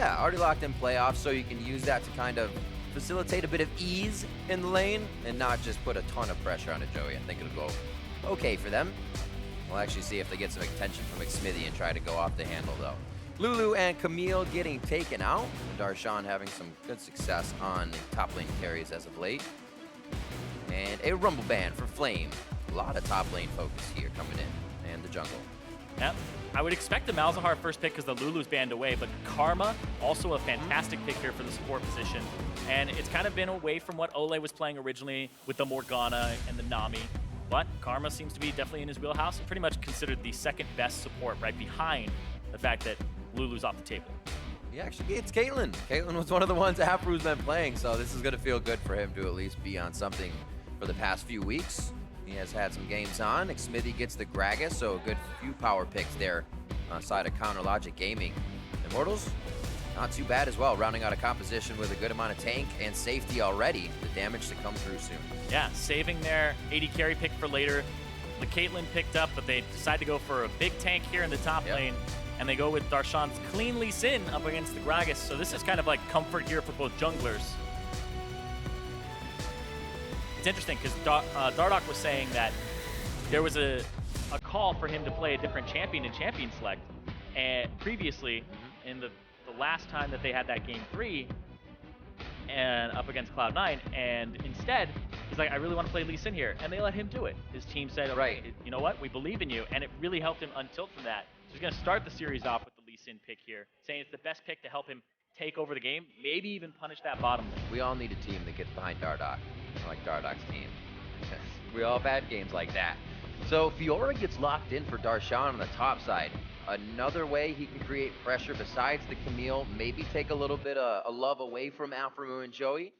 Yeah, already locked in playoffs, so you can use that to kind of facilitate a bit of ease in the lane and not just put a ton of pressure on a Joey. I think it'll go okay for them. We'll actually see if they get some attention from Xmithie and try to go off the handle, though. Lulu and Camille getting taken out. Darshan having some good success on top lane carries as of late. And a Rumble ban for Flame. A lot of top lane focus here coming in, and the jungle. Yep. I would expect the Malzahar first pick because the Lulu's banned away, but Karma, also a fantastic pick here for the support position. And it's kind of been away from what Olleh was playing originally with the Morgana and the Nami. But Karma seems to be definitely in his wheelhouse and pretty much considered the second best support right behind the fact that Lulu's off the table. Yeah, actually, it's Caitlyn. Caitlyn was one of the ones Aphrooo's been playing, so this is going to feel good for him to at least be on something for the past few weeks. He has had some games on. Xmithie gets the Gragas, so a good few power picks there side of Counter Logic Gaming. Immortals, not too bad as well, rounding out a composition with a good amount of tank and safety already. The damage to come through soon. Yeah, saving their AD carry pick for later. The Caitlyn picked up, but they decide to go for a big tank here in the top lane. And they go with Darshan's clean Lee Sin up against the Gragas. So this is kind of like comfort here for both junglers. It's interesting because Dardoch was saying that there was a call for him to play a different champion in Champion Select. And previously, in the last time that they had that game 3 and up against Cloud9, and instead, he's like, I really want to play Lee Sin here. And they let him do it. His team said, okay, you know what? We believe in you. And it really helped him untilt from that. So he's going to start the series off with the Lee Sin pick here, saying it's the best pick to help him take over the game, maybe even punish that bottom lane. We all need a team that gets behind Dardoch, like Dardoch's team. We all have had games like that. So Fiora gets locked in for Darshan on the top side. Another way he can create pressure besides the Camille, maybe take a little bit of a love away from Aphromoo and Joey,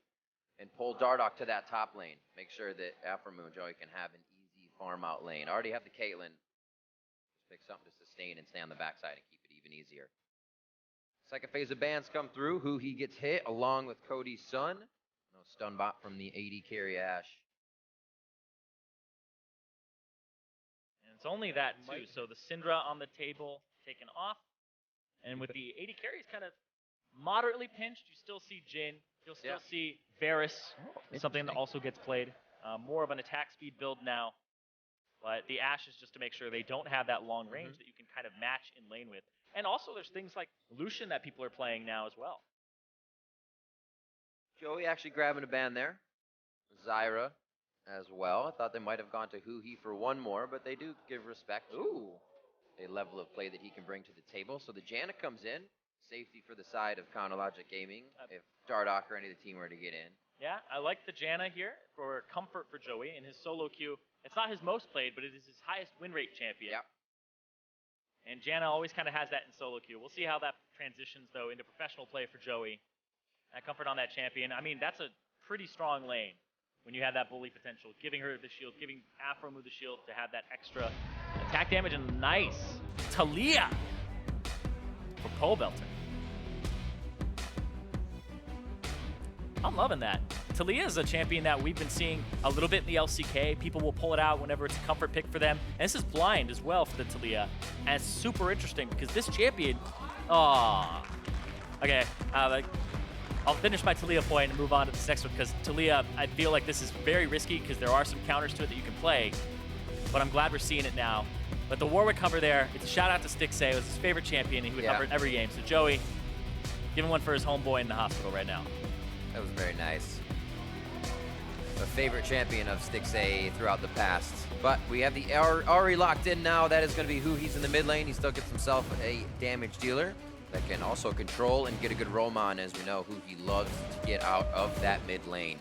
and pull Dardoch to that top lane. Make sure that Aphromoo and Joey can have an easy farm out lane. Already have the Caitlyn. Just pick something to sustain and stay on the backside and keep it even easier. Second phase of bans come through. Huhi gets hit along with Cody Sun. No stun bot from the AD carry Ash. And it's only that too. So the Syndra on the table taken off. And with the AD carries kind of moderately pinched, you still see Jhin. You'll still see Varus, something that also gets played. More of an attack speed build now. But the Ashe is just to make sure they don't have that long range that you can kind of match in lane with. And also there's things like Lucian that people are playing now as well. Joey actually grabbing a ban there. Zyra as well. I thought they might have gone to Huhi for one more, but they do give respect to a level of play that he can bring to the table. So the Janna comes in. Safety for the side of Counter Logic Gaming if Dardoch or any of the team were to get in. Yeah, I like the Janna here for comfort for Joey in his solo queue. It's not his most played, but it is his highest win rate champion. Yep. And Janna always kind of has that in solo queue. We'll see how that transitions, though, into professional play for Joey. That comfort on that champion. I mean, that's a pretty strong lane when you have that bully potential. Giving her the shield, giving Aphromoo the shield to have that extra attack damage. And nice Taliyah for Pobelter. I'm loving that. Taliyah is a champion that we've been seeing a little bit in the LCK. People will pull it out whenever it's a comfort pick for them. And this is blind as well for the Taliyah. And it's super interesting because this champion... Okay, I'll finish my Taliyah point and move on to this next one because Taliyah, I feel like this is very risky because there are some counters to it that you can play. But I'm glad we're seeing it now. But the Warwick cover there, it's a shout out to Stixxay. It was his favorite champion and he would cover it every game. So Joey, give him one for his homeboy in the hospital right now. That was very nice. A favorite champion of Stixxay throughout the past. But we have the Ahri locked in now. That is going to be Huhi's in the mid lane. He still gets himself a damage dealer that can also control and get a good roam on. As we know, Huhi loves to get out of that mid lane.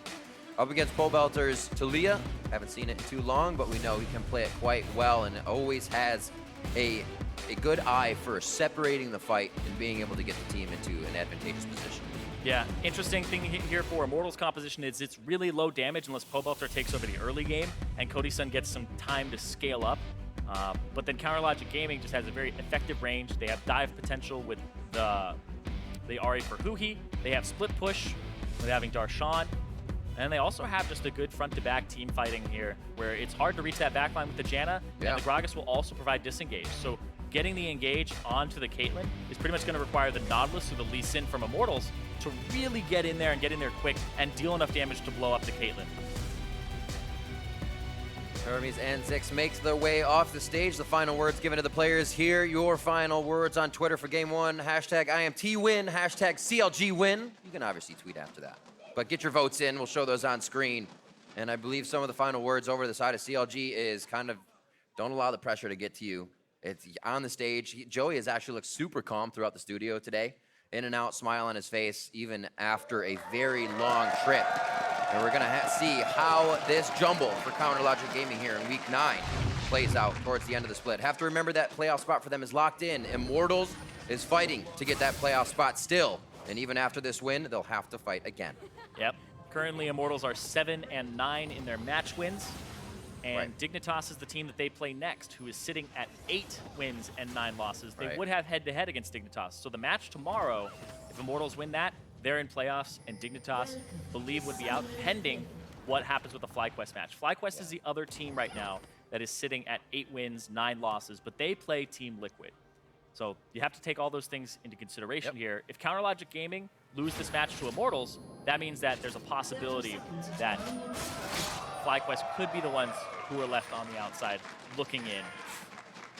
Up against Pobelter's Taliyah. Haven't seen it in too long, but we know he can play it quite well and always has a good eye for separating the fight and being able to get the team into an advantageous position. Yeah, interesting thing here for Immortals composition is it's really low damage unless Pobelter takes over the early game and Cody Sun gets some time to scale up. But then Counter Logic Gaming just has a very effective range. They have dive potential with the Ahri for Huhi. They have split push with having Darshan. And they also have just a good front-to-back team fighting here where it's hard to reach that backline with the Janna. And the Gragas will also provide disengage. So getting the engage onto the Caitlyn is pretty much going to require the Nautilus or the Lee Sin from Immortals to really get in there and get in there quick and deal enough damage to blow up the Caitlyn. Hermes and Zix makes their way off the stage. The final words given to the players here. Your final words on Twitter for game one. Hashtag IMT win, hashtag CLG win. You can obviously tweet after that. But get your votes in. We'll show those on screen. And I believe some of the final words over the side of CLG is kind of, don't allow the pressure to get to you. It's on the stage. Joey has actually looked super calm throughout the studio today. In and out, smile on his face, even after a very long trip. And we're gonna see how this jumble for Counter Logic Gaming here in week 9 plays out towards the end of the split. Have to remember that playoff spot for them is locked in. Immortals is fighting to get that playoff spot still. And even after this win, they'll have to fight again. Yep. Currently, Immortals are 7-9 in their match wins. And Dignitas is the team that they play next, who is sitting at 8 wins and 9 losses. They would have head-to-head against Dignitas. So the match tomorrow, if Immortals win that, they're in playoffs, and Dignitas, believe, would be out pending what happens with the FlyQuest match. FlyQuest is the other team right now that is sitting at 8 wins, 9 losses, but they play Team Liquid. So you have to take all those things into consideration here. If Counter Logic Gaming lose this match to Immortals, that means that there's a possibility that FlyQuest could be the ones who are left on the outside looking in.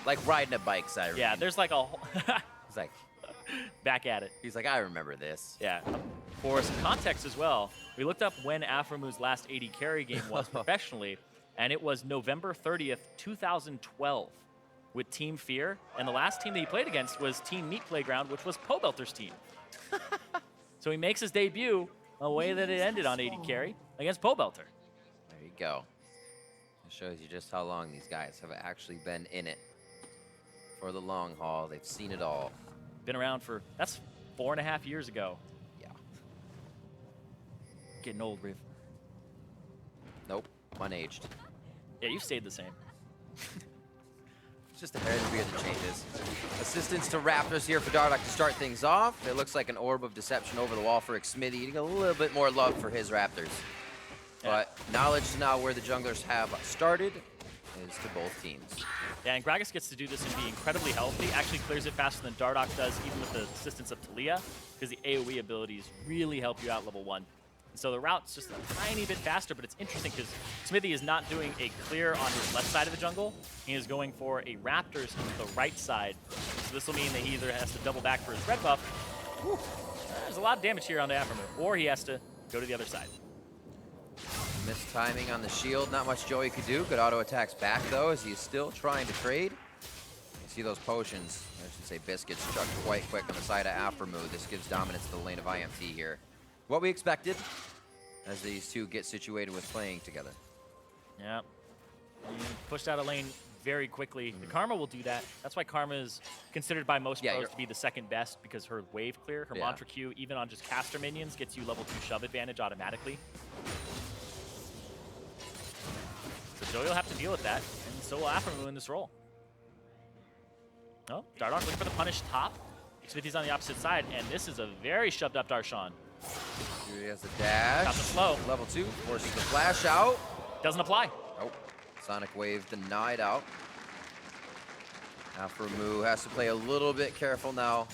Like riding a bike, Zirene. Yeah, there's like a whole... He's like... back at it. He's like, I remember this. Yeah. For some context as well, we looked up when Aphromu's last AD carry game was professionally, and it was November 30th, 2012 with Team Fear, and the last team that he played against was Team Meat Playground, which was Pobelter's team. So he makes his debut the way that it ended on AD carry against Pobelter. There you go. It shows you just how long these guys have actually been in it for the long haul. They've seen it all. Been around for, that's 4.5 years ago. Yeah. Getting old, Riv. Nope, unaged. Yeah, you've stayed the same. Just a hair degree of the changes. Assistance to Raptors here for Dardoch to start things off. It looks like an orb of deception over the wall for Xmithie. You get a little bit more love for his Raptors. But knowledge to now where the junglers have started is to both teams. Yeah, and Gragas gets to do this and be incredibly healthy. Actually clears it faster than Dardoch does, even with the assistance of Taliyah, because the AoE abilities really help you out level 1. And so the route's just a tiny bit faster, but it's interesting because Xmithie is not doing a clear on his left side of the jungle. He is going for a Raptors to the right side. So this will mean that he either has to double back for his red buff. Whew, there's a lot of damage here on the Aphromoo, or he has to go to the other side. Missed timing on the shield. Not much Joey could do. Good auto attacks back, though, as he's still trying to trade. You see those potions. I should say biscuits chucked quite quick on the side of Aphromoo. This gives dominance to the lane of IMT here. What we expected as these two get situated with playing together. Yeah. Pushed out a lane very quickly. The Karma will do that. That's why Karma is considered by most pros to be the second best, because her wave clear, her mantra Q, even on just caster minions, gets you level 2 shove advantage automatically. So Joey will have to deal with that, and so will Aphromoo in this role. Oh, Dardoch looking for the punish top. Xmithie's on the opposite side, and this is a very shoved up Darshan. Here he has the dash. Got the slow. Level 2, forces the flash out. Doesn't apply. Nope. Sonic Wave denied out. Aphromoo has to play a little bit careful now.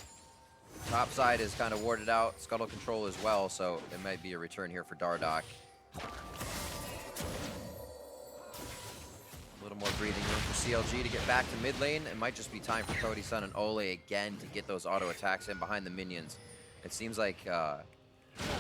Top side is kind of warded out. Scuttle control as well, so it might be a return here for Dardoch. A little more breathing room for CLG to get back to mid lane. It might just be time for Cody Sun and Olleh again to get those auto attacks in behind the minions. It seems like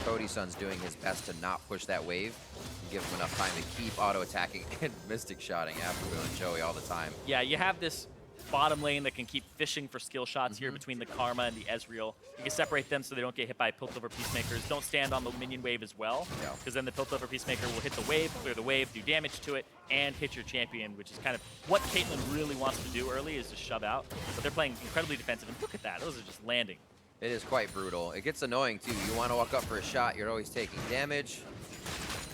Cody Sun's doing his best to not push that wave and give him enough time to keep auto attacking and mystic shotting Aphromoo and Joey all the time. Yeah, you have this bottom lane that can keep fishing for skill shots here between the Karma and the Ezreal. You can separate them so they don't get hit by Piltover Peacemakers. Don't stand on the minion wave as well, because then the Piltover Peacemaker will hit the wave, clear the wave, do damage to it, and hit your champion, which is kind of what Caitlyn really wants to do early, is to shove out. But they're playing incredibly defensive, and look at that. Those are just landing. It is quite brutal. It gets annoying, too. You want to walk up for a shot, you're always taking damage.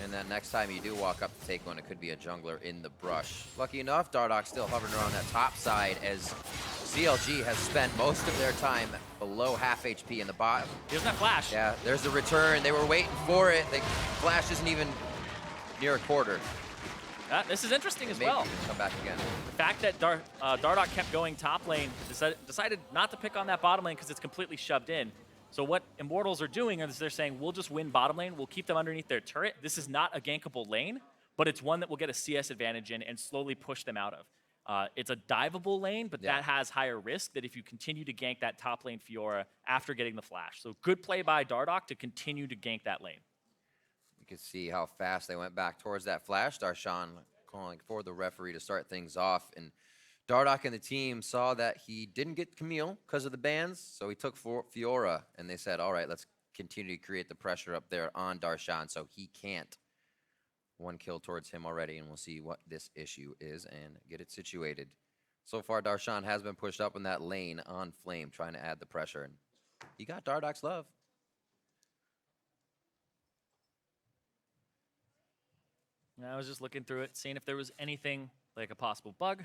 And then next time you do walk up to take one, it could be a jungler in the brush. Lucky enough, Dardoch still hovering around that top side as CLG has spent most of their time below half HP in the bottom. He doesn't have flash. Yeah, there's the return. They were waiting for it. Flash isn't even near a quarter. This is interesting as Maybe well. come back again. The fact that Dardoch kept going top lane, decided not to pick on that bottom lane because it's completely shoved in. So what Immortals are doing is they're saying, we'll just win bottom lane, we'll keep them underneath their turret. This is not a gankable lane, but it's one that we'll get a CS advantage in and slowly push them out of. It's a diveable lane, but that has higher risk that if you continue to gank that top lane Fiora after getting the flash. So good play by Dardoch to continue to gank that lane. You can see how fast they went back towards that flash. Darshan calling for the referee to start things off. And Dardoch and the team saw that he didn't get Camille because of the bans, so he took Fiora, and they said, all right, let's continue to create the pressure up there on Darshan so he can't. One kill towards him already, and we'll see what this issue is and get it situated. So far, Darshan has been pushed up in that lane on Flame, trying to add the pressure, and he got Dardoch's love. I was just looking through it, seeing if there was anything like a possible bug.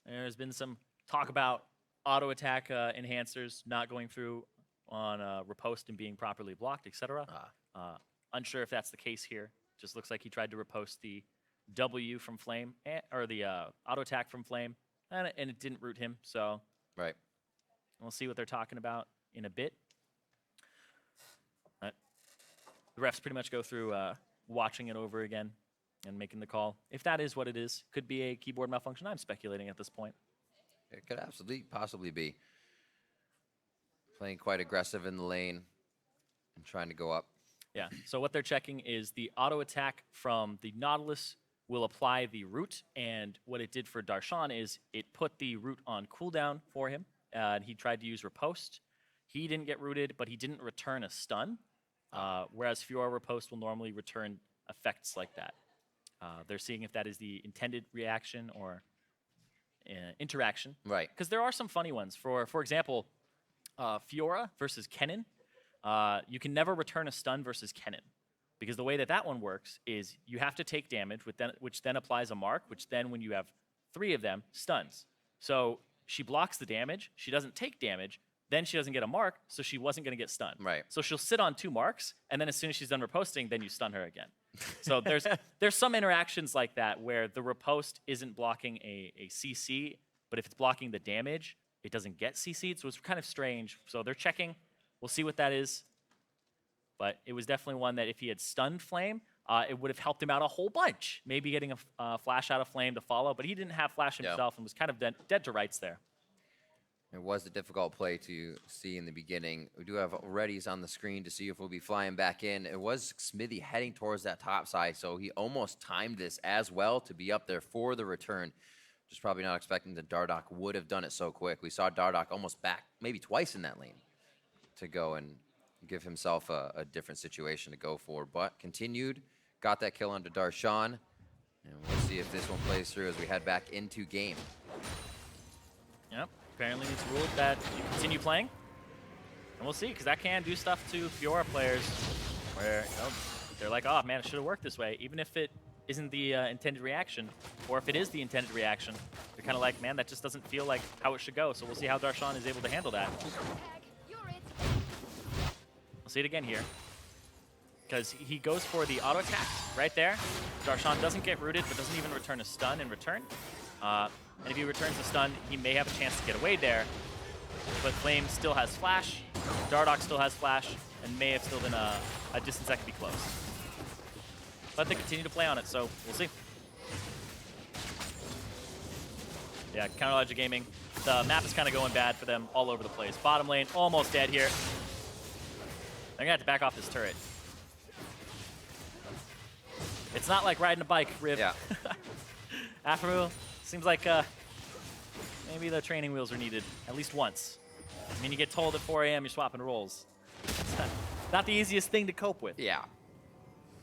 There's been some talk about auto attack enhancers not going through on riposte and being properly blocked, etc. Unsure if that's the case here. Just looks like he tried to riposte the W from Flame, or the auto attack from Flame, and it didn't root him. So right, we'll see what they're talking about in a bit. The refs pretty much go through watching it over again and making the call. If that is what it is, could be a keyboard malfunction. I'm speculating at this point. It could absolutely possibly be. Playing quite aggressive in the lane and trying to go up. Yeah, so what they're checking is the auto attack from the Nautilus will apply the root, and what it did for Darshan is it put the root on cooldown for him, and he tried to use riposte. He didn't get rooted, but he didn't return a stun, whereas Fiora riposte will normally return effects like that. They're seeing if that is the intended reaction or interaction. Right. Because there are some funny ones. For example, Fiora versus Kennen, you can never return a stun versus Kennen. Because the way that one works is you have to take damage, which then applies a mark, which then when you have 3 of them, stuns. So she blocks the damage, she doesn't take damage, then she doesn't get a mark, so she wasn't going to get stunned. Right. So she'll sit on 2 marks, and then as soon as she's done riposting, then you stun her again. So there's some interactions like that where the riposte isn't blocking a CC, but if it's blocking the damage, it doesn't get CC'd, so it's kind of strange. So they're checking. We'll see what that is. But it was definitely one that if he had stunned Flame, it would have helped him out a whole bunch. Maybe getting a flash out of Flame to follow, but he didn't have flash himself and was kind of dead to rights there. It was a difficult play to see in the beginning. We do have readies on the screen to see if we'll be flying back in. It was Xmithie heading towards that top side, so he almost timed this as well to be up there for the return. Just probably not expecting that Dardoch would have done it so quick. We saw Dardoch almost back maybe twice in that lane to go and give himself a different situation to go for, but continued, got that kill onto Darshan, and we'll see if this one plays through as we head back into game. Yep. Apparently it's ruled that you continue playing. And we'll see, because that can do stuff to Fiora players where they're like, oh man, it should have worked this way. Even if it isn't the intended reaction, or if it is the intended reaction, they're kind of like, man, that just doesn't feel like how it should go. So we'll see how Darshan is able to handle that. We'll see it again here. Because he goes for the auto attack right there. Darshan doesn't get rooted, but doesn't even return a stun in return. And if he returns the stun, he may have a chance to get away there. But Flame still has flash, Dardoch still has flash, and may have still been a distance that could be close. But they continue to play on it, so we'll see. Yeah, Counter Logic Gaming. The map is kind of going bad for them all over the place. Bottom lane, almost dead here. They're gonna have to back off this turret. It's not like riding a bike, Riv. Yeah. Aphromoo, seems like maybe the training wheels are needed at least once. I mean, you get told at 4 a.m. you're swapping roles. It's not the easiest thing to cope with. Yeah.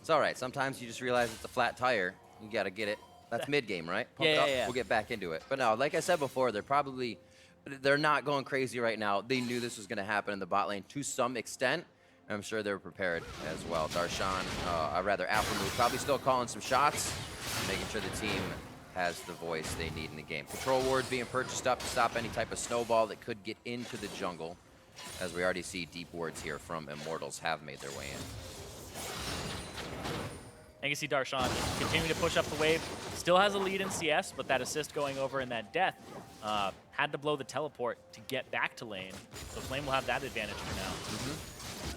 It's all right. Sometimes you just realize it's a flat tire. You got to get it. That's mid-game, right? Pump it up, yeah. We'll get back into it. But no, like I said before, they're not going crazy right now. They knew this was going to happen in the bot lane to some extent. I'm sure they're prepared as well. Darshan, Aphromoo, probably still calling some shots, making sure the team has the voice they need in the game. Control wards being purchased up to stop any type of snowball that could get into the jungle, as we already see deep wards here from Immortals have made their way in. And you can see Darshan continuing to push up the wave. Still has a lead in CS, but that assist going over in that death had to blow the teleport to get back to lane. So Flame will have that advantage for now.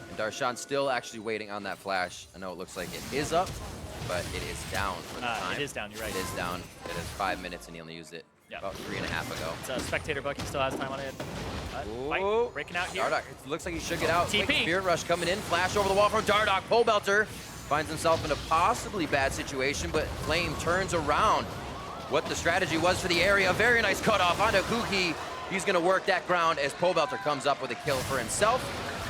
And Darshan still actually waiting on that flash. I know it looks like it is up, but it is down for the time. It is down, you're right. It is down. It is 5 minutes and he only used it about 3.5 ago. It's a spectator book, he still has time on it. Ooh. Breaking out here. Dardoch, it looks like he should get out. TP. Quick Spirit Rush coming in. Flash over the wall from Dardoch. Pobelter finds himself in a possibly bad situation, but Flame turns around. What the strategy was for the area. Very nice cutoff onto Huhi. He's going to work that ground as Pobelter comes up with a kill for himself.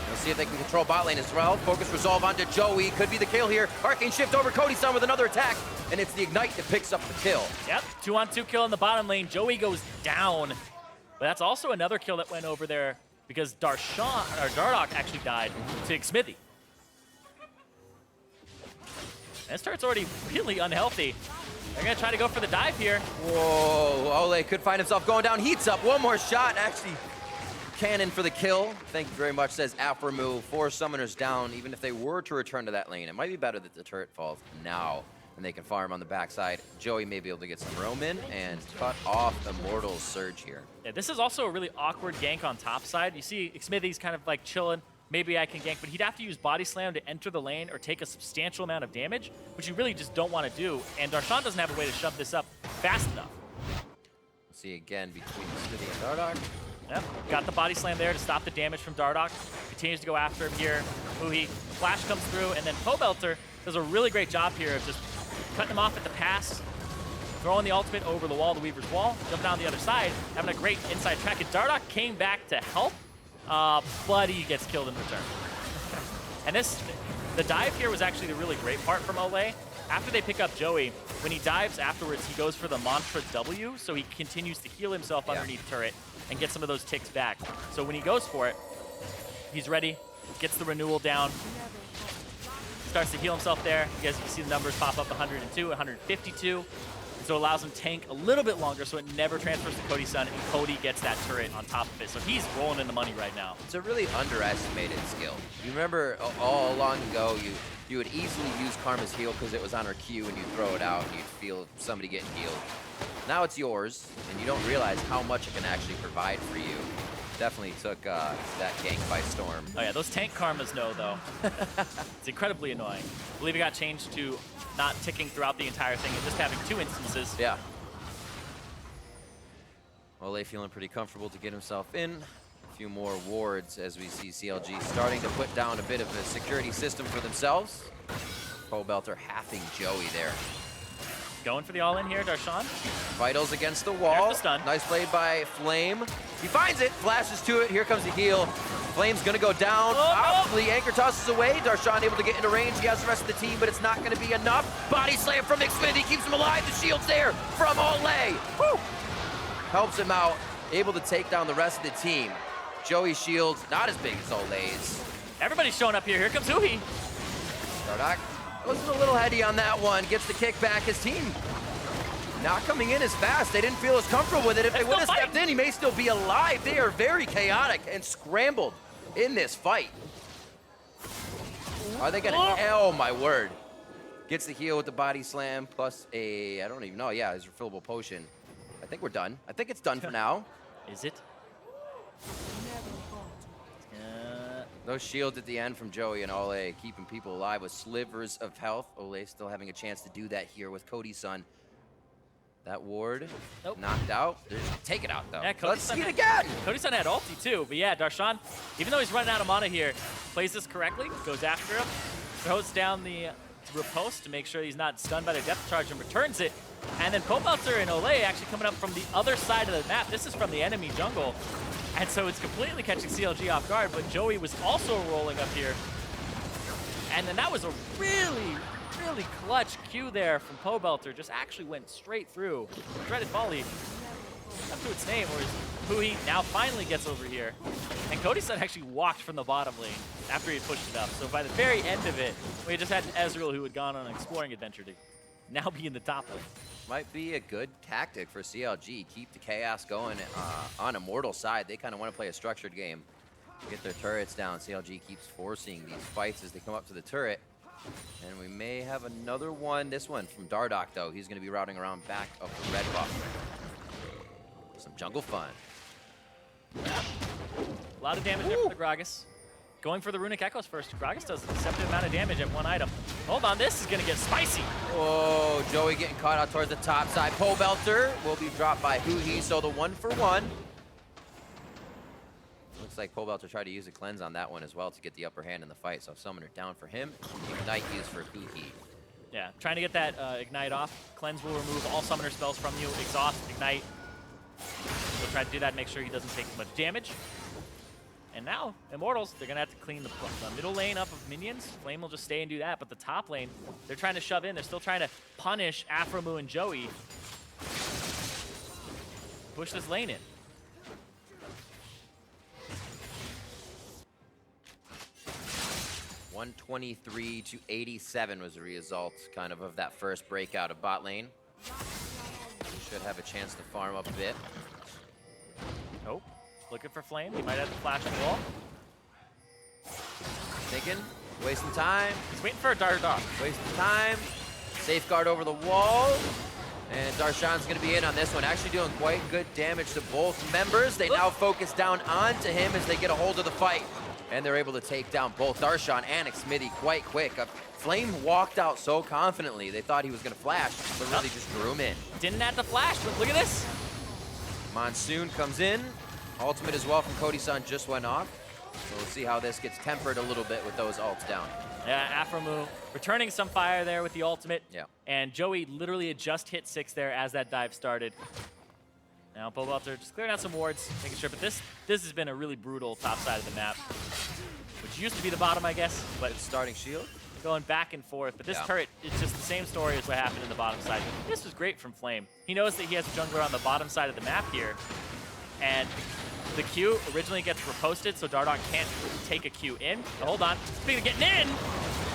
We'll see if they can control bot lane as well. Focus resolve onto Joey. Could be the kill here. Arcane shift over Cody Sun with another attack. And it's the Ignite that picks up the kill. Yep, 2-on-2 kill in the bottom lane. Joey goes down. But that's also another kill that went over there because Dardoch actually died to Xmithie. This turret's already really unhealthy. They're going to try to go for the dive here. Whoa, Olleh could find himself going down. Heats up, one more shot. Actually, cannon for the kill. Thank you very much, says Aphromoo. 4 summoners down. Even if they were to return to that lane, it might be better that the turret falls now and they can farm on the backside. Joey may be able to get some roam in and cut off Immortals surge here. Yeah, this is also a really awkward gank on top side. You see Xmithie's kind of like chilling. Maybe I can gank, but he'd have to use Body Slam to enter the lane or take a substantial amount of damage, which you really just don't want to do. And Darshan doesn't have a way to shove this up fast enough. We'll see again between Xmithie and Dardoch. Yep, got the Body Slam there to stop the damage from Dardoch. Continues to go after him here. Huhi, flash comes through, and then Pobelter does a really great job here of just cutting him off at the pass, throwing the ultimate over the wall, the Weaver's wall, jump down the other side, having a great inside track. And Dardoch came back to help, but he gets killed in return. And the dive here was actually the really great part from Olleh. After they pick up Joey, when he dives afterwards, he goes for the Mantra W, so he continues to heal himself underneath turret and get some of those ticks back. So when he goes for it, he's ready, gets the renewal down, starts to heal himself there. You guys can see the numbers pop up 102, 152. So it allows him to tank a little bit longer so it never transfers to Cody Sun, and Cody gets that turret on top of it. So he's rolling in the money right now. It's a really underestimated skill. You remember all long ago, you would easily use Karma's heal because it was on her Q and you'd throw it out and you'd feel somebody getting healed. Now it's yours, and you don't realize how much it can actually provide for you. Definitely took that gank by storm. Oh yeah, those tank karmas know though. It's incredibly annoying. I believe it got changed to not ticking throughout the entire thing and just having 2 instances. Yeah. Olleh feeling pretty comfortable to get himself in. A few more wards as we see CLG starting to put down a bit of a security system for themselves. Pobelter halving Joey there. Going for the all-in here, Darshan. Vitals against the wall. There's the stun. Nice played by Flame. He finds it, flashes to it. Here comes the heal. Flame's gonna go down. Obviously, Anchor tosses away. Darshan able to get into range. He has the rest of the team, but it's not gonna be enough. Body slam from Xmithie keeps him alive. The shield's there from Olleh. Woo! Helps him out. Able to take down the rest of the team. Joey's shield, not as big as Olleh's. Everybody's showing up here. Here comes Huhi. Dardoch was a little heady on that one. Gets the kick back. His team not coming in as fast. They didn't feel as comfortable with it. If they would have stepped in, he may still be alive. They are very chaotic and scrambled in this fight. Are they gonna, oh my word. Gets the heal with the body slam plus a, I don't even know, yeah, his refillable potion. I think we're done. I think it's done for now. Is it? Those shields at the end from Joey and Olleh keeping people alive with slivers of health. Olleh still having a chance to do that here with Cody Sun. That ward knocked out. Take it out though. Yeah, Let's see it again. Cody Sun had ulti too, but yeah, Darshan, even though he's running out of mana here, plays this correctly, goes after him, throws down the riposte to make sure he's not stunned by the depth charge and returns it. And then Pobelter and Olleh actually coming up from the other side of the map. This is from the enemy jungle. And so it's completely catching CLG off guard, but Joey was also rolling up here. And then that was a really, really clutch Q there from Pobelter. Just actually went straight through. Dreaded volley, up to its name, whereas Huhi now finally gets over here. And Cody Sun actually walked from the bottom lane after he pushed it up. So by the very end of it, we just had Ezreal, who had gone on an exploring adventure, to now be in the top lane. Might be a good tactic for CLG. Keep the chaos going on Immortal side. They kind of want to play a structured game. Get their turrets down. CLG keeps forcing these fights as they come up to the turret. And we may have another one. This one from Dardoch, though. He's going to be routing around back of the red buff. Some jungle fun. A lot of damage there for the Gragas. Going for the Runic Echoes first. Gragas does a deceptive amount of damage at one item. Hold on, this is going to get spicy. Whoa, Joey getting caught out towards the top side. Pobelter will be dropped by Huhi, so the 1-for-1. Looks like Pobelter tried to use a cleanse on that one as well to get the upper hand in the fight, so Summoner down for him. Ignite used for Huhi. Yeah, trying to get that Ignite off. Cleanse will remove all Summoner spells from you. Exhaust, Ignite. We'll try to do that, make sure he doesn't take much damage. And now, Immortals, they're going to have to clean the middle lane up of minions. Flame will just stay and do that, but the top lane, they're trying to shove in. They're still trying to punish Aphromoo and Joey. Push this lane in. $123 to 87 was the result kind of that first breakout of bot lane. Should have a chance to farm up a bit. Oh. Looking for Flame. He might have to flash on the wall. Thinking, wasting time. He's waiting for a Dardoch. Wasting time. Safeguard over the wall. And Darshan's going to be in on this one. Actually doing quite good damage to both members. They now focus down onto him as they get a hold of the fight. And they're able to take down both Darshan and Xmithie quite quick. Flame walked out so confidently. They thought he was going to flash, but really just drew him in. Didn't have to flash, but look at this. Monsoon comes in. Ultimate as well from Cody Sun just went off. So we'll see how this gets tempered a little bit with those ults down. Yeah, Aphromoo returning some fire there with the ultimate. Yeah. And Joey literally had just hit 6 there as that dive started. Now Pobelter just clearing out some wards, making sure. But this has been a really brutal top side of the map, which used to be the bottom, I guess. But it's starting shield. Going back and forth. But this turret, it's just the same story as what happened in the bottom side. This was great from Flame. He knows that he has a jungler on the bottom side of the map here. And the Q originally gets reposted, so Dardoch can't take a Q in. But hold on. Speaking of getting in.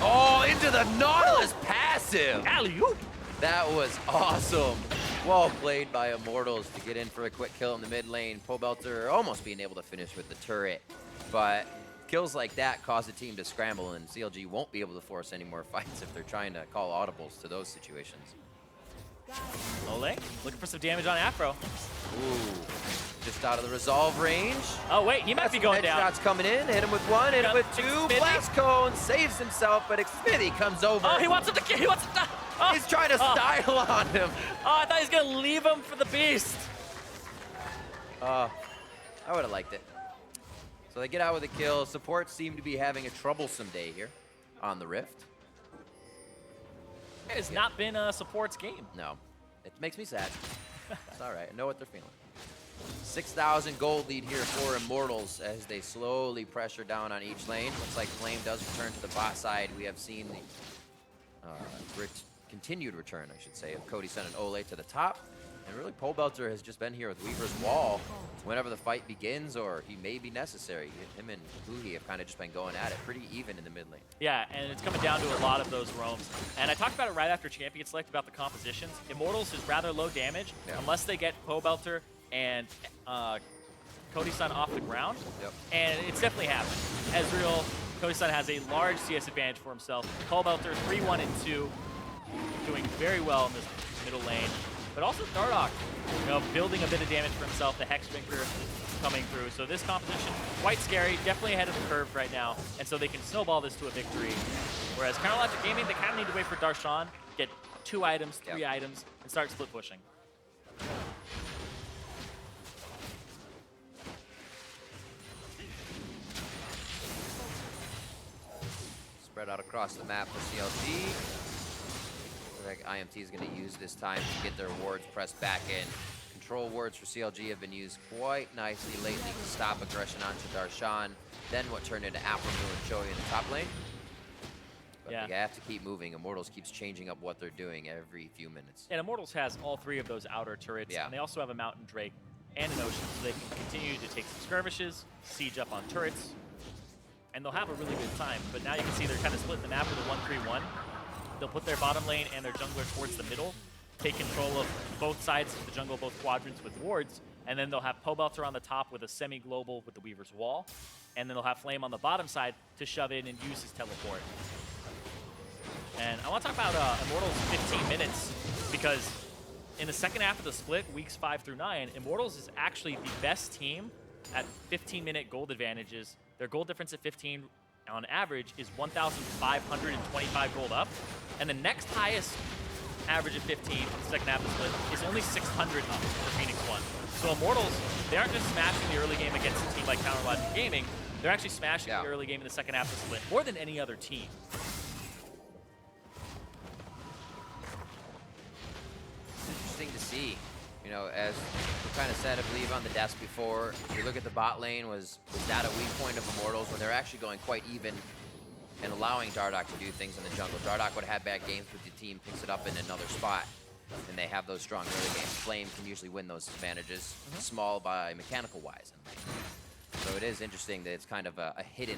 Oh, into the Nautilus passive. Alley-oop. That was awesome. Well played by Immortals to get in for a quick kill in the mid lane. Pobelter almost being able to finish with the turret. But kills like that cause the team to scramble, and CLG won't be able to force any more fights if they're trying to call audibles to those situations. Olleh looking for some damage on Aphro. Ooh, just out of the resolve range. Oh wait, he might be going down. Shots coming in, hit him with one, hit him with two. Blast Cone saves himself, but Xmithie comes over. Oh, he wants him to kill. He wants him to. Oh. He's trying to style on him. Oh, I thought he was gonna leave him for the beast. I would have liked it. So they get out with a kill. Support seem to be having a troublesome day here on the Rift. It's not been a support's game. No, it makes me sad. It's all right. I know what they're feeling. 6,000 gold lead here for Immortals as they slowly pressure down on each lane. Looks like Flame does return to the bot side. We have seen the continued return, I should say, of Cody Sun and Olleh to the top. And really, Pobelter has just been here with Weaver's Wall whenever the fight begins, or he may be necessary. Him and Huhi have kind of just been going at it pretty even in the mid lane. Yeah, and it's coming down to a lot of those roams. And I talked about it right after Champion Select about the compositions. Immortals is rather low damage unless they get Pobelter and Cody Sun off the ground. Yep. And it's definitely happened. Ezreal, Cody Sun has a large CS advantage for himself. Pobelter 3-1 and 2, doing very well in this middle lane. But also Dardoch, building a bit of damage for himself, the Hex Drinker coming through. So this composition, quite scary, definitely ahead of the curve right now. And so they can snowball this to a victory. Whereas Counterlogic Gaming, they kind of need to wait for Darshan, get 2 items, 3 items, and start split pushing. Spread out across the map for CLG. Like IMT is going to use this time to get their wards pressed back in. Control wards for CLG have been used quite nicely lately to stop aggression onto Darshan. Then what turned into Aphromoo and Joey in the top lane. But they have to keep moving. Immortals keeps changing up what they're doing every few minutes. And Immortals has all 3 of those outer turrets. And they also have a Mountain Drake and an Ocean, so they can continue to take some skirmishes, siege up on turrets, and they'll have a really good time. But now you can see they're kind of splitting the map with a 1-3-1. They'll put their bottom lane and their jungler towards the middle, take control of both sides of the jungle, both quadrants with wards, and then they'll have Pobelter on the top with a semi-global with the Weaver's Wall, and then they'll have Flame on the bottom side to shove in and use his teleport. And I want to talk about Immortals 15 minutes because in the second half of the split, weeks 5 through 9, Immortals is actually the best team at 15-minute gold advantages. Their gold difference at 15 on average is 1,525 gold up. And the next highest average of 15 in the second half of the split is only 600 up for Phoenix 1. So Immortals, they aren't just smashing the early game against a team like Counterlogic Gaming, they're actually smashing the early game in the second half of the split more than any other team. It's interesting to see. You know, as we kind of said, I believe, on the desk before, you look at the bot lane, was that a weak point of Immortals when they're actually going quite even and allowing Dardoch to do things in the jungle. Dardoch would have had bad games, but the team picks it up in another spot, and they have those strong early games. Flame can usually win those advantages, small by mechanical-wise. So it is interesting that it's kind of a hidden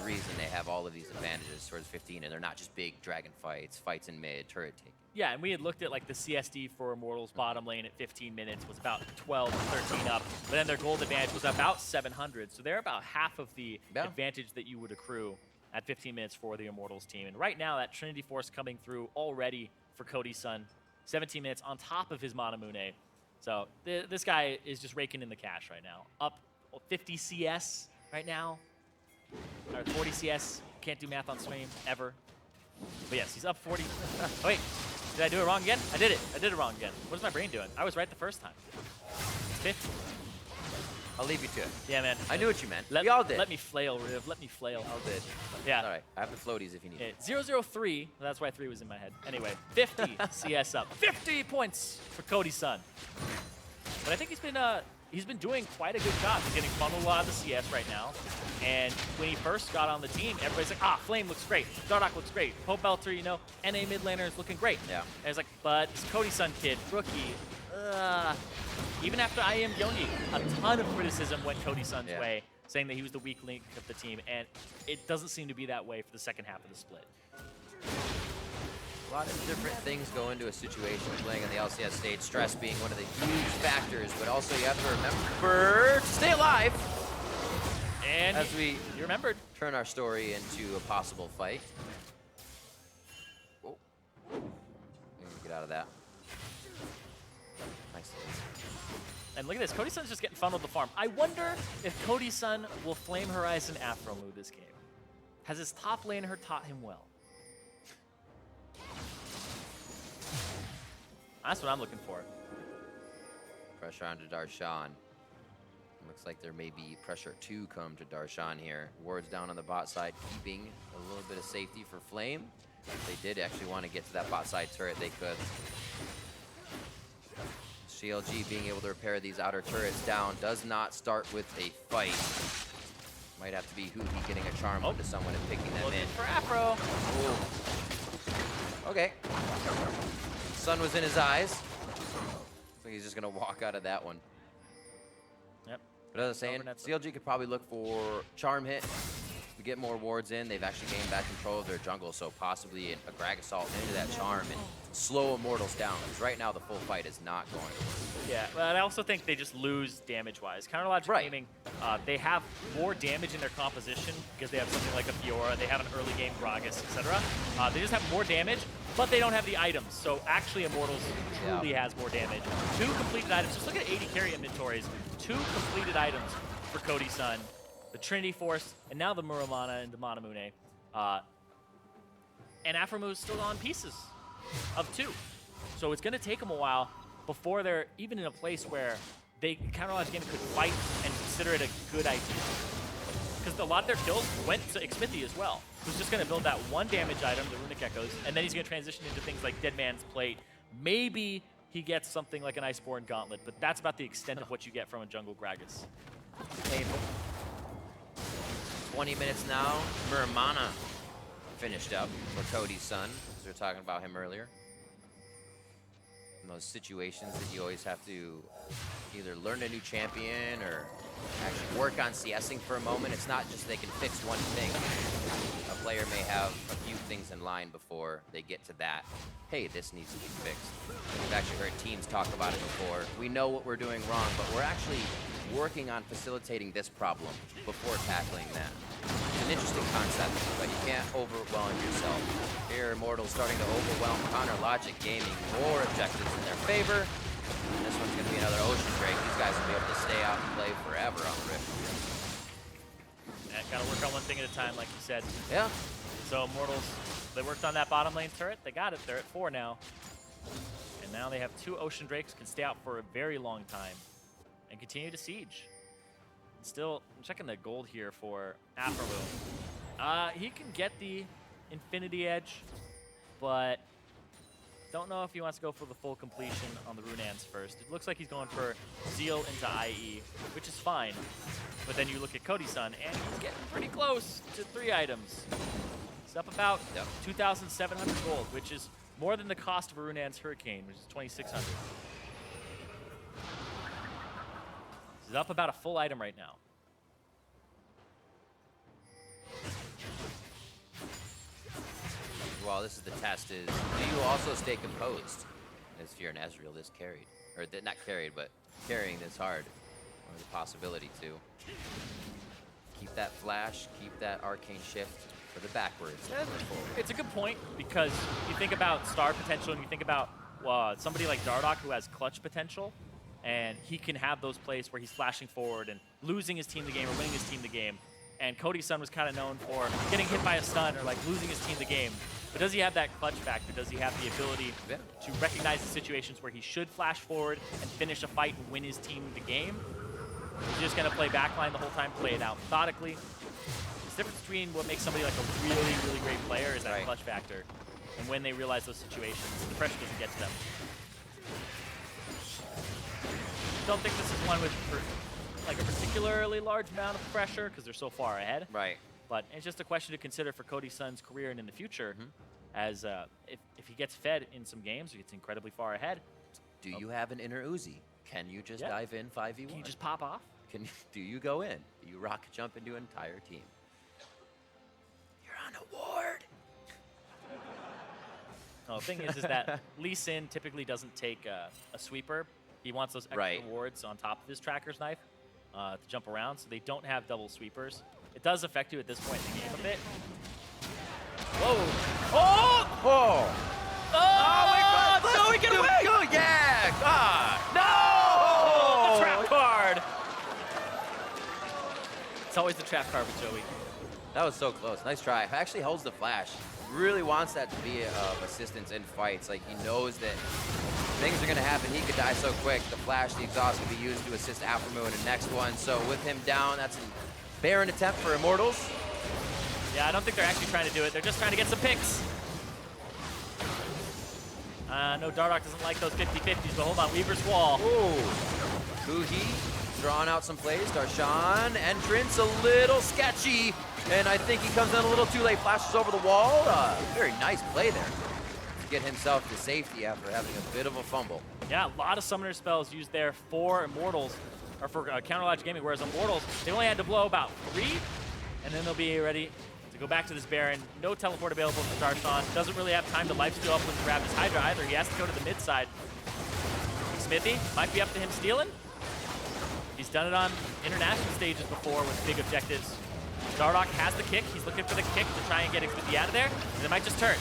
reason they have all of these advantages towards 15, and they're not just big dragon fights, fights in mid, turret taking. Yeah, and we had looked at like the CSD for Immortals bottom lane at 15 minutes was about 12 to 13 up, but then their gold advantage was about 700, so they're about half of the advantage that you would accrue at 15 minutes for the Immortals team. And right now, that Trinity Force coming through already for Cody Sun, 17 minutes on top of his Manamune. So this guy is just raking in the cash right now. Up 50 CS right now, or 40 CS. Can't do math on stream ever. But yes, he's up 40. Oh, wait, did I do it wrong again? I did it. I did it wrong again. What is my brain doing? I was right the first time. It's 50. I'll leave you to it. Yeah, man. I knew what you meant. We all did. Let me flail, Riv. Let me flail. All did. Yeah. All right. I have the floaties if you need it. 003. That's why 3 was in my head. Anyway, 50 CS up. 50 points for Cody Sun. But I think he's been doing quite a good job. He's getting funneled a lot of the CS right now. And when he first got on the team, everybody's like, Flame looks great. Dardoch looks great. Pobelter, you know, NA mid laner is looking great. Yeah. And it's like, but this Cody Sun kid, rookie, even after IM Yoni, a ton of criticism went Cody Sun's way, saying that he was the weak link of the team, and it doesn't seem to be that way for the second half of the split. A lot of different things go into a situation playing on the LCS stage, stress being one of the huge factors, but also you have to remember to stay alive. And as we remembered, turn our story into a possible fight. Oh, get out of that. Nice. And look at this, Cody Sun's just getting funneled the farm. I wonder if Cody Sun will Flame Horizon Aphromoo this game. Has his top laner taught him well? That's what I'm looking for. Pressure onto Darshan. Looks like there may be pressure to come to Darshan here. Wards down on the bot side, keeping a little bit of safety for Flame. If they did actually want to get to that bot side turret, they could. CLG being able to repair these outer turrets down does not start with a fight. Might have to be Huhi getting a charm onto someone and picking them in. For Aphro. Ooh. Okay. Sun was in his eyes. Looks like he's just gonna walk out of that one. Yep. But as I was saying, CLG could probably look for charm hit to get more wards in. They've actually gained back control of their jungle, so possibly a Gragas assault into that charm and slow Immortals down. Because right now the full fight is not going to work. Yeah, but I also think they just lose damage-wise. Counterlogic Gaming, they have more damage in their composition because they have something like a Fiora, they have an early game Gragas, etc. They just have more damage, but they don't have the items. So actually Immortals truly has more damage. 2 completed items. Just look at 80 carry inventories. 2 completed items for Cody Sun. The Trinity Force, and now the Muramana and the Manamune. And Aphromoo is still on pieces of 2. So it's going to take them a while before they're even in a place where Counterlogic Gaming could fight and consider it a good idea. Because a lot of their kills went to Xmithie as well, who's just going to build that 1 damage item, the Runic Echoes, and then he's going to transition into things like Dead Man's Plate. Maybe he gets something like an Iceborne Gauntlet, but that's about the extent of what you get from a jungle Gragas. Painful. 20 minutes now. Muramana finished up for Cody Sun, as we were talking about him earlier. In those situations that you always have to either learn a new champion or actually work on CSing for a moment. It's not just they can fix one thing. A player may have a few things in line before they get to that. Hey, this needs to be fixed. We've actually heard teams talk about it before. We know what we're doing wrong, but we're actually working on facilitating this problem before tackling that. It's an interesting concept, but you can't overwhelm yourself. Here, Immortals starting to overwhelm Counter Logic, gaining more objectives in their favor. And this one's going to be another Ocean Drake. These guys will be able to stay out and play forever on Rift. Yeah, gotta work on one thing at a time, like you said. Yeah. So Immortals, they worked on that bottom lane turret. They got it. They're at 4 now. And now they have 2 Ocean Drakes, can stay out for a very long time and continue to siege. And still, I'm checking the gold here for Aphromoo. He can get the Infinity Edge, but don't know if he wants to go for the full completion on the Runaan's first. It looks like he's going for Zeal into IE, which is fine. But then you look at Cody Sun, and he's getting pretty close to 3 items. It's up about 2,700 gold, which is more than the cost of a Runaan's Hurricane, which is 2,600. He's up about a full item right now. Well, this is the test is, do you also stay composed? As Fiora and Ezreal this carried. Or not carried, but carrying this hard. Or the possibility to. Keep that flash, keep that arcane shift for the backwards. It's a good point, because you think about star potential and you think about somebody like Dardoch who has clutch potential, and he can have those plays where he's flashing forward and losing his team the game or winning his team the game. And Cody Sun was kind of known for getting hit by a stun or like losing his team the game. But does he have that clutch factor? Does he have the ability to recognize the situations where he should flash forward and finish a fight and win his team the game? He's just going to play backline the whole time, play it out methodically. The difference between what makes somebody like a really, really great player is that clutch factor. And when they realize those situations, the pressure doesn't get to them. Don't think this is one with like a particularly large amount of pressure because they're so far ahead. Right. But it's just a question to consider for Cody Sun's career and in the future, as if he gets fed in some games, he gets incredibly far ahead. Do you have an inner Uzi? Can you just dive in 5v1? Can you just pop off? Do you go in? Do you rocket jump into an entire team? You're on a ward. No, the thing is that Lee Sin typically doesn't take a sweeper. He wants those extra wards on top of his tracker's knife to jump around, so they don't have double sweepers. It does affect you at this point in the game a bit. Whoa! Oh! Oh! Oh! Joey, get away! Go, yeah! God! No! The trap card! It's always the trap card with Joey. That was so close. Nice try. Actually holds the flash. Really wants that to be of assistance in fights. Like, he knows that things are going to happen. He could die so quick. The flash, the exhaust can be used to assist Aphromoo in the next one. So with him down, that's an barren attempt for Immortals. Yeah, I don't think they're actually trying to do it. They're just trying to get some picks. No, Dardoch doesn't like those 50-50s, but hold on. Weaver's Wall. Ooh. Huhi drawing out some plays. Darshan, entrance a little sketchy. And I think he comes in a little too late. Flashes over the wall. Very nice play there to get himself to safety after having a bit of a fumble. Yeah, a lot of summoner spells used there for Immortals, or for Counter Logic Gaming, whereas Immortals, they only had to blow about 3, and then they'll be ready to go back to this Baron. No teleport available for Darshan. Doesn't really have time to lifesteal up with grab his Hydra either. He has to go to the mid side. Xmithie might be up to him stealing. He's done it on international stages before with big objectives. Dardoch has the kick. He's looking for the kick to try and get Xmithie out of there, and they might just turn.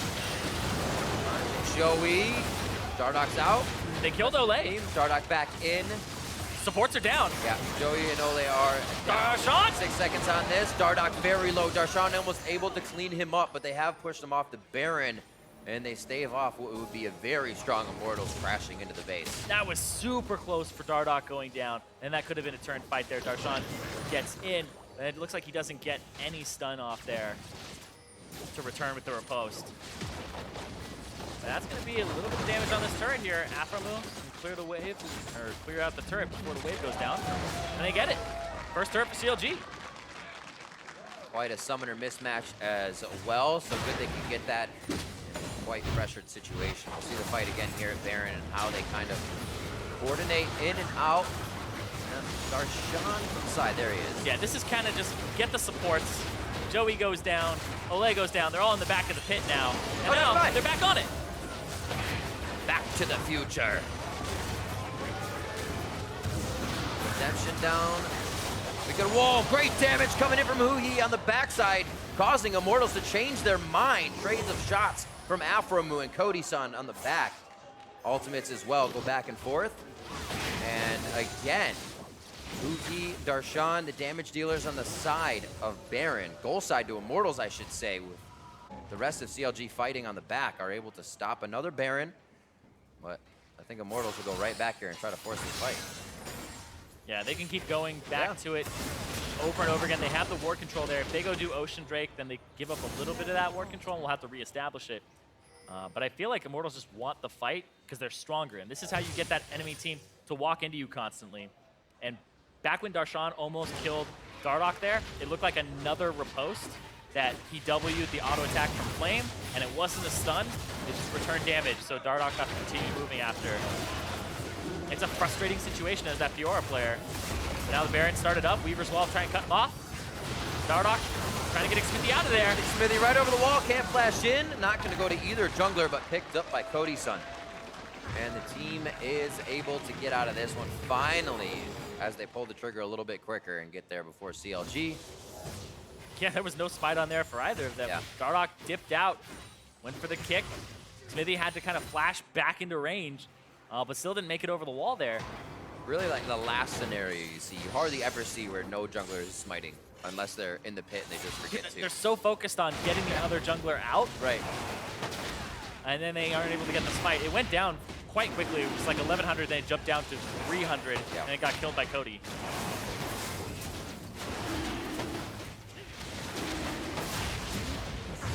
Joey, Dardoch's out. They killed Olleh. Dardoch back in. Supports are down. Yeah, Joey and Olleh are down. Darshan! 6 seconds on this. Dardoch very low. Darshan almost able to clean him up, but they have pushed him off the Baron, and they stave off what would be a very strong Immortals crashing into the base. That was super close for Dardoch going down, and that could have been a turn fight there. Darshan gets in, and it looks like he doesn't get any stun off there to return with the riposte. That's going to be a little bit of damage on this turret here. Aphromoo can clear the wave, or clear out the turret before the wave goes down. And they get it. First turret for CLG. Quite a summoner mismatch as well, so good they can get that in a quite pressured situation. We'll see the fight again here at Baron and how they kind of coordinate in and out. Darshan from the side, there he is. Yeah, this is kind of just get the supports. Joey goes down, Olleh goes down. They're all in the back of the pit now. And now they're back on it. Back to the future. Redemption down. We get a wall. Great damage coming in from Huhi on the backside, causing Immortals to change their mind. Trades of shots from Aphromoo and Cody Sun on the back. Ultimates as well go back and forth. And again, Huhi, Darshan, the damage dealers on the side of Baron. Goal side to Immortals, I should say, with the rest of CLG fighting on the back, are able to stop another Baron. But I think Immortals will go right back here and try to force this fight. Yeah, they can keep going back to it over and over again. They have the ward control there. If they go do Ocean Drake, then they give up a little bit of that ward control, and we'll have to reestablish it. But I feel like Immortals just want the fight because they're stronger. And this is how you get that enemy team to walk into you constantly. And back when Darshan almost killed Dardoch there, it looked like another riposte that he W'd the auto attack from Flame, and it wasn't a stun, it just returned damage. So Dardoch got to continue moving after. It's a frustrating situation as that Fiora player. But now the Baron started up, Weaver's Wall trying to cut him off. Dardoch trying to get Xmithie out of there. Xmithie right over the wall, can't flash in. Not going to go to either jungler, but picked up by Cody Sun. And the team is able to get out of this one finally, as they pull the trigger a little bit quicker and get there before CLG. Yeah, there was no smite on there for either of them. Yeah. Dardoch dipped out, went for the kick. Xmithie had to kind of flash back into range, but still didn't make it over the wall there. Really like the last scenario you see. You hardly ever see where no jungler is smiting, unless they're in the pit and they just forget to. They're so focused on getting the other jungler out. Right. And then they aren't able to get the smite. It went down quite quickly. It was like 1,100, then it jumped down to 300, and it got killed by Cody.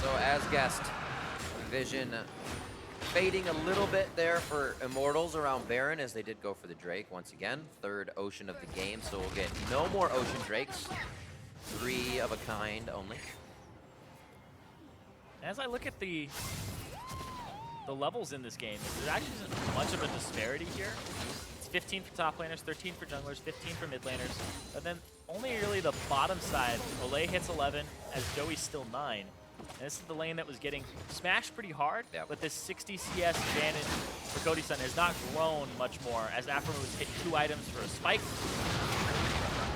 So as guessed, vision fading a little bit there for Immortals around Baron, as they did go for the Drake once again. Third Ocean of the game, so we'll get no more Ocean Drakes. 3 of a kind only. As I look at the levels in this game, there actually isn't much of a disparity here. It's 15 for top laners, 13 for junglers, 15 for mid laners, but then only really the bottom side. Olleh hits 11, as Joey's still 9. And this is the lane that was getting smashed pretty hard, but this 60 CS advantage for Cody Sun has not grown much more, as Aphromoo was hit 2 items for a spike.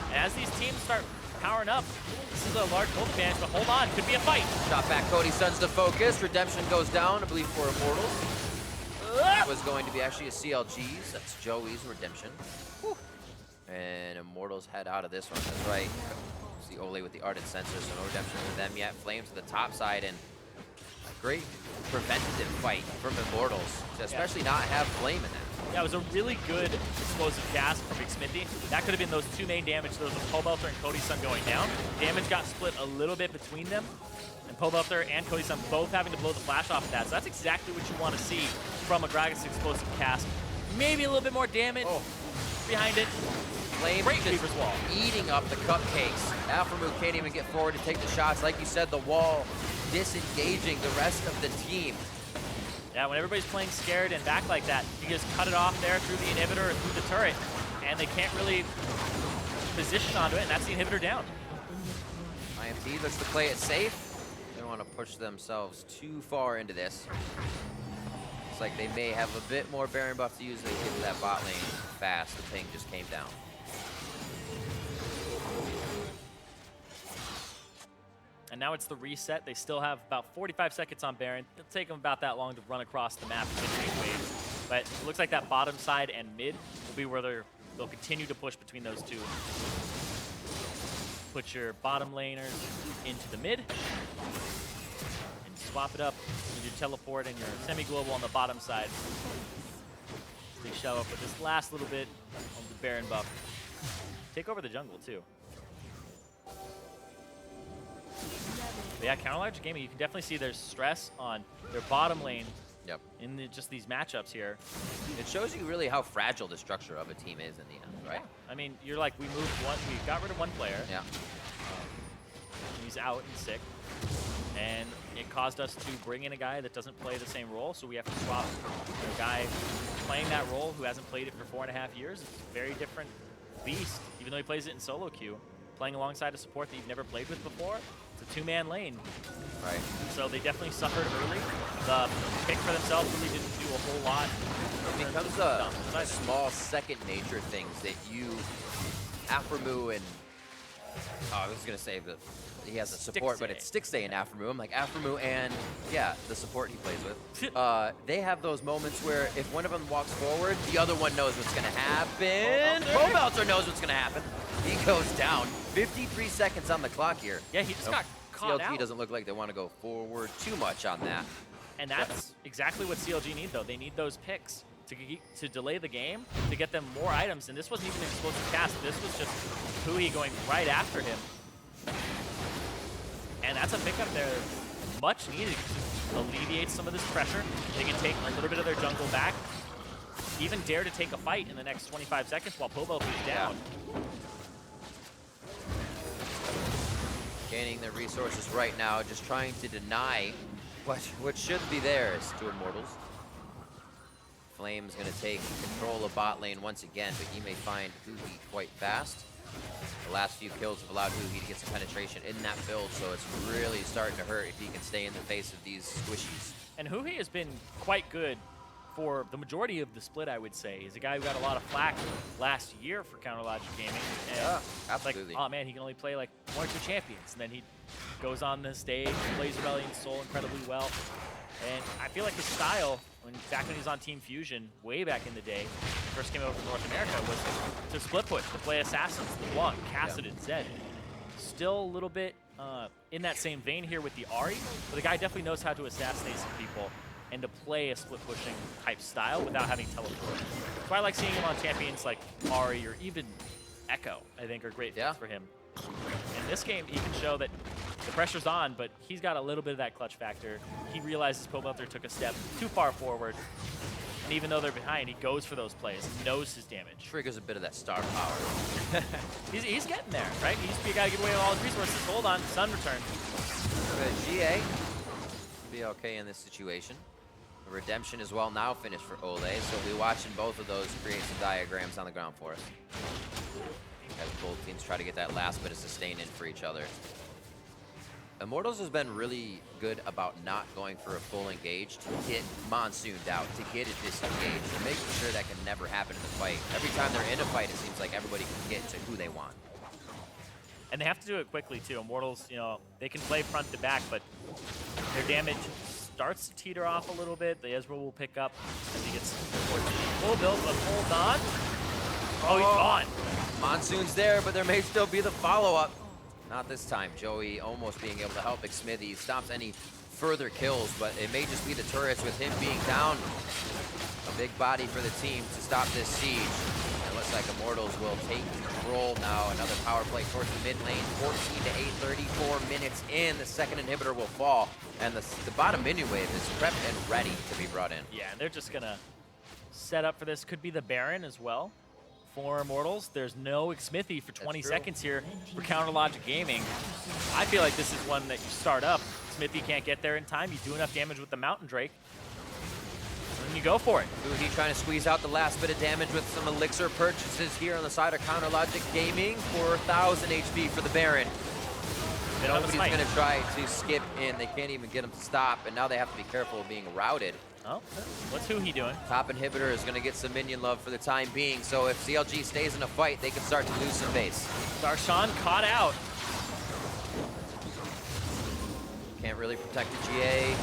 And as these teams start powering up, this is a large gold advantage, but hold on, could be a fight. Shot back, Cody Sun's the focus. Redemption goes down, I believe, for Immortals. That was going to be actually a CLG's. That's Joey's Redemption. Whew. And Immortals head out of this one. That's right. See Olleh with the Ardent Sensor, so no redemption for them yet. Flame to the top side, and a great preventative fight from Immortals to especially not have Flame in it. Yeah, it was a really good explosive cast from Xmithie. That could have been those 2 main damage, those of Pobelter and Cody Sun going down. Damage got split a little bit between them, and Pobelter and Cody Sun both having to blow the flash off of that. So that's exactly what you want to see from a Gragas explosive cast. Maybe a little bit more damage behind it. Flame Great just Weaver's Wall. eating up the cupcakes. Aphromoo can't even get forward to take the shots. Like you said, the wall disengaging the rest of the team. Yeah, when everybody's playing scared and back like that, you just cut it off there through the inhibitor or through the turret, and they can't really position onto it, and that's the inhibitor down. IMT looks to play it safe. They don't want to push themselves too far into this. Looks like they may have a bit more Baron buff to use. They get to that bot lane fast. The ping just came down. And now it's the reset. They still have about 45 seconds on Baron. It'll take them about that long to run across the map and generate waves. But it looks like that bottom side and mid will be where they'll continue to push between those two. Put your bottom laners into the mid and swap it up with your teleport and your semi-global on the bottom side. They show up with this last little bit of the Baron buff. Take over the jungle too. But yeah, Counter Large Gaming, you can definitely see there's stress on their bottom lane in just these matchups here. It shows you really how fragile the structure of a team is in the end, right? Yeah. I mean, you're like, we got rid of one player. Yeah. He's out and sick. And it caused us to bring in a guy that doesn't play the same role, so we have to swap a guy playing that role who hasn't played it for 4.5 years. It's a very different beast, even though he plays it in solo queue. Playing alongside a support that you've never played with before, It's a two-man lane. Right. So they definitely suffered early. The pick for themselves really didn't do a whole lot. It becomes a small second nature things that you, Aphromoo and, I was going to say that he has a support, but it's Stixay and Aphromoo. I'm like, Aphromoo and, yeah, the support he plays with. They have those moments where if one of them walks forward, the other one knows what's going to happen. Pobelter knows what's going to happen. He goes down. 53 seconds on the clock here. Yeah, he just got caught out. CLG doesn't look like they want to go forward too much on that. And that's exactly what CLG need, though. They need those picks to delay the game, to get them more items. And this wasn't even an explosive cast. This was just Huhi going right after him. And that's a pickup there, much needed to alleviate some of this pressure. They can take a little bit of their jungle back, even dare to take a fight in the next 25 seconds while Pobelter is down. Gaining their resources right now, just trying to deny what should be theirs to Immortals. Flame's gonna take control of bot lane once again, but he may find Huhi quite fast. The last few kills have allowed Huhi to get some penetration in that build, so it's really starting to hurt if he can stay in the face of these squishies. And Huhi has been quite good for the majority of the split, I would say. He's a guy who got a lot of flack last year for CounterLogic Gaming. And yeah, absolutely. Like, oh man, he can only play like 1 or 2 champions. And then he goes on the stage, plays Rebellion Soul incredibly well. And I feel like his style, back when he was on Team Fusion, way back in the day, first came over from North America, was to split push, to play Assassins, the Blanc, Cassidon, Zed. Still a little bit in that same vein here with the Ahri, but the guy definitely knows how to assassinate some people and to play a split pushing type style without having teleport. That's why I like seeing him on champions like Ahri or even Echo, I think are great fits for him. In this game, he can show that the pressure's on, but he's got a little bit of that clutch factor. He realizes Pobelter took a step too far forward, and even though they're behind, he goes for those plays, knows his damage. Triggers a bit of that star power. he's getting there, right? He used to be a guy to give away all his resources. Hold on, Sun return. GA be okay in this situation. The redemption is well now finished for Olleh, so we'll be watching both of those create some diagrams on the ground for us. As both teams try to get that last bit of sustain in for each other. Immortals has been really good about not going for a full engage to get monsooned out, to get it disengaged, and making sure that can never happen in the fight. Every time they're in a fight, it seems like everybody can get to who they want. And they have to do it quickly too. Immortals, you know, they can play front to back, but their damage starts to teeter off a little bit. The Ezreal will pick up as he gets full build, but hold on. Oh, he's gone. Monsoon's there, but there may still be the follow-up. Not this time. Joey almost being able to help Xmithie. Stops any further kills, but it may just be the turrets with him being down. A big body for the team to stop this siege. It looks like Immortals will take control now. Another power play towards the mid lane. 14 to 8, 34 minutes in. The second inhibitor will fall, and the bottom minion wave is prepped and ready to be brought in. Yeah, and they're just gonna set up for this. Could be the Baron as well. For Immortals, there's no Xmithie for 20 seconds here for CounterLogic Gaming. I feel like this is one that you start up. Xmithie can't get there in time. You do enough damage with the Mountain Drake, and you go for it. Huhi trying to squeeze out the last bit of damage with some elixir purchases here on the side of CounterLogic Gaming. 4,000 HP for the Baron. Nobody's going to try to skip in. They can't even get him to stop, and now they have to be careful of being routed. Oh, what's Huhi doing? Top inhibitor is going to get some minion love for the time being, so if CLG stays in a fight, they can start to lose some base. Darshan caught out. Can't really protect the GA.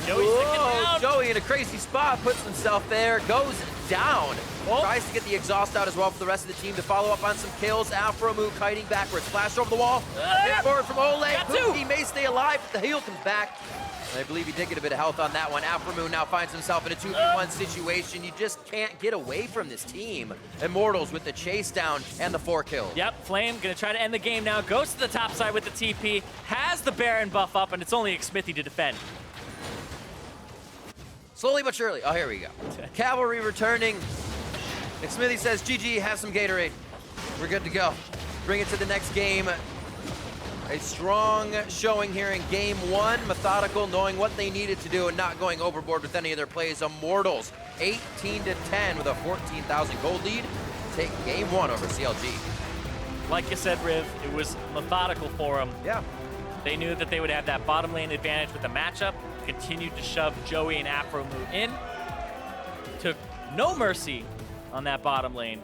Whoa, Joey in a crazy spot, puts himself there, goes down. Tries to get the exhaust out as well for the rest of the team to follow up on some kills. Aphromoo kiting backwards, flash over the wall. Hit forward from Olleh. Huhi may stay alive, but the heal comes back. And I believe he did get a bit of health on that one. Aphromoo now finds himself in a 2v1 situation. You just can't get away from this team. Immortals with the chase down and the 4 kills. Yep, Flame gonna try to end the game now. Goes to the top side with the TP. Has the Baron buff up, and it's only Xmithie to defend. Slowly but surely. Oh, here we go. Cavalry returning. Xmithie says, GG, have some Gatorade. We're good to go. Bring it to the next game. A strong showing here in game 1. Methodical, knowing what they needed to do and not going overboard with any of their plays. Immortals, 18 to 10 with a 14,000 gold lead. Take game 1 over CLG. Like you said, Riv, it was methodical for them. Yeah. They knew that they would have that bottom lane advantage with the matchup, continued to shove Joey and Aphromoo in, took no mercy on that bottom lane,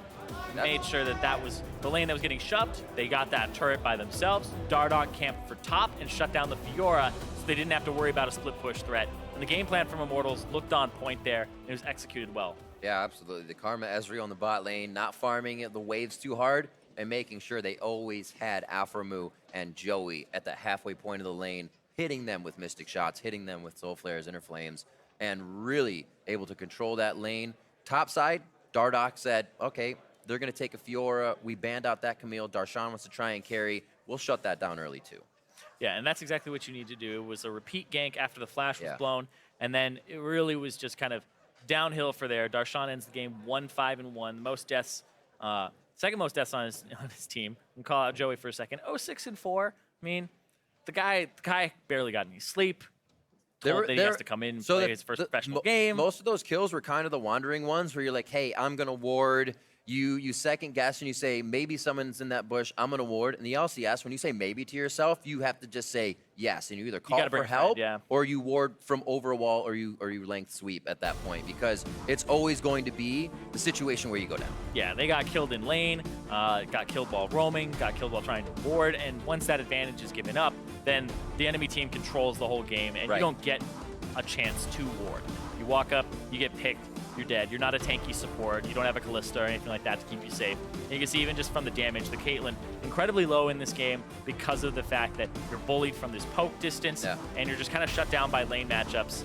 made sure that that was the lane that was getting shoved. They got that turret by themselves. Dardoch camped for top and shut down the Fiora, so they didn't have to worry about a split push threat. And the game plan from Immortals looked on point there. It was executed well. Yeah, absolutely. The Karma Ezreal on the bot lane, not farming the waves too hard, and making sure they always had Aphromoo and Joey at the halfway point of the lane, hitting them with Mystic shots, hitting them with Soul Flares, Inner Flames, and really able to control that lane. Top side, Dardoch said, okay, they're going to take a Fiora. We banned out that Camille. Darshan wants to try and carry. We'll shut that down early, too. Yeah, and that's exactly what you need to do. It was a repeat gank after the flash was blown, and then it really was just kind of downhill for there. Darshan ends the game 1-5-1, most deaths, second most deaths on his team. And call out Joey for a second. 0-6-4. I mean, the guy barely got any sleep. He has to come in and play his first professional game. Most of those kills were kind of the wandering ones where you're like, hey, I'm going to ward. You second guess and you say, maybe someone's in that bush, I'm going to ward. In the LCS, when you say maybe to yourself, you have to just say yes. And you either call for help or you ward from over a wall or you length sweep at that point, because it's always going to be the situation where you go down. Yeah, they got killed in lane, got killed while roaming, got killed while trying to ward. And once that advantage is given up, then the enemy team controls the whole game and you don't get a chance to ward. You walk up, you get picked, you're dead. You're not a tanky support. You don't have a Kalista or anything like that to keep you safe. And you can see even just from the damage, the Caitlyn incredibly low in this game because of the fact that you're bullied from this poke distance and you're just kind of shut down by lane matchups.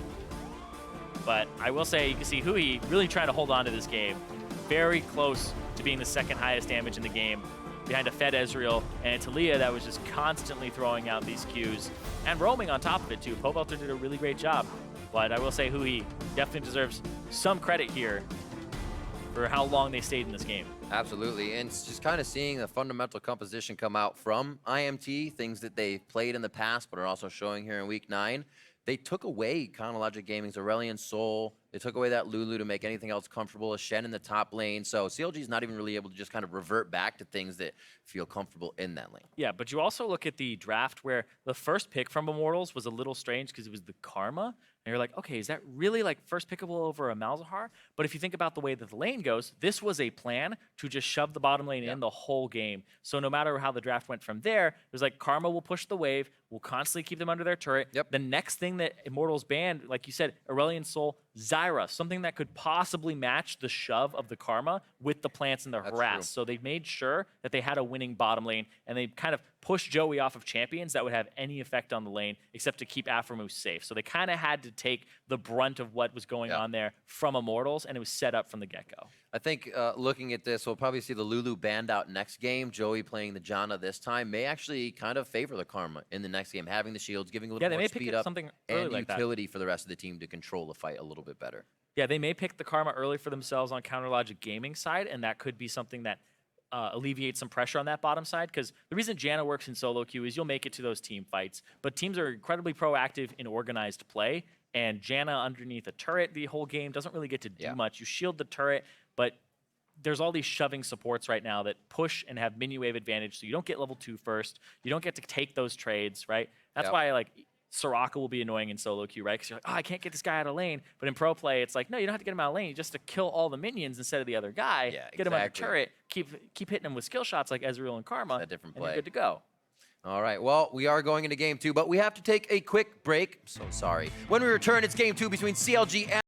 But I will say, you can see Huhi really trying to hold on to this game. Very close to being the second highest damage in the game, behind a fed Ezreal and Taliyah that was just constantly throwing out these Qs and roaming on top of it too. Pobelter did a really great job. But I will say Huhi definitely deserves some credit here for how long they stayed in this game. Absolutely, and it's just kind of seeing the fundamental composition come out from IMT, things that they played in the past but are also showing here in Week 9. They took away Chronologic Gaming's Aurelion Sol. They took away that Lulu to make anything else comfortable. A Shen in the top lane. So CLG is not even really able to just kind of revert back to things that feel comfortable in that lane. Yeah, but you also look at the draft where the first pick from Immortals was a little strange because it was the Karma. And you're like, okay, is that really like first pickable over a Malzahar? But if you think about the way that the lane goes, this was a plan to just shove the bottom lane in the whole game. So no matter how the draft went from there, it was like Karma will push the wave, will constantly keep them under their turret. The next thing that Immortals banned, like you said, Aurelion Sol, Zyra, something that could possibly match the shove of the Karma with the plants and the harass. So they made sure that they had a winning bottom lane, and they kind of pushed Joey off of champions that would have any effect on the lane except to keep Aphromoo safe. So they kind of had to take the brunt of what was going on there from Immortals, and it was set up from the get-go. I think looking at this, we'll probably see the Lulu banned out next game. Joey playing the Janna this time may actually kind of favor the Karma in the next game, having the shields, giving a little more speed up and utility for the rest of the team to control the fight a little bit better. Yeah, they may pick the Karma early for themselves on Counterlogic Gaming side, and that could be something that alleviate some pressure on that bottom side, because the reason Janna works in solo queue is you'll make it to those team fights, but teams are incredibly proactive in organized play, and Janna underneath a turret the whole game doesn't really get to do much. You shield the turret, but there's all these shoving supports right now that push and have mini wave advantage, so you don't get level 2 first. You don't get to take those trades, right? That's why like Soraka will be annoying in solo queue, right? Because you're like, oh, I can't get this guy out of lane. But in pro play, it's like, no, you don't have to get him out of lane. You just have to kill all the minions instead of the other guy. Get him on the turret. Keep hitting him with skill shots like Ezreal and Karma. A different play. And you're good to go. All right, well, we are going into game 2, but we have to take a quick break. I'm so sorry. When we return, it's game 2 between CLG and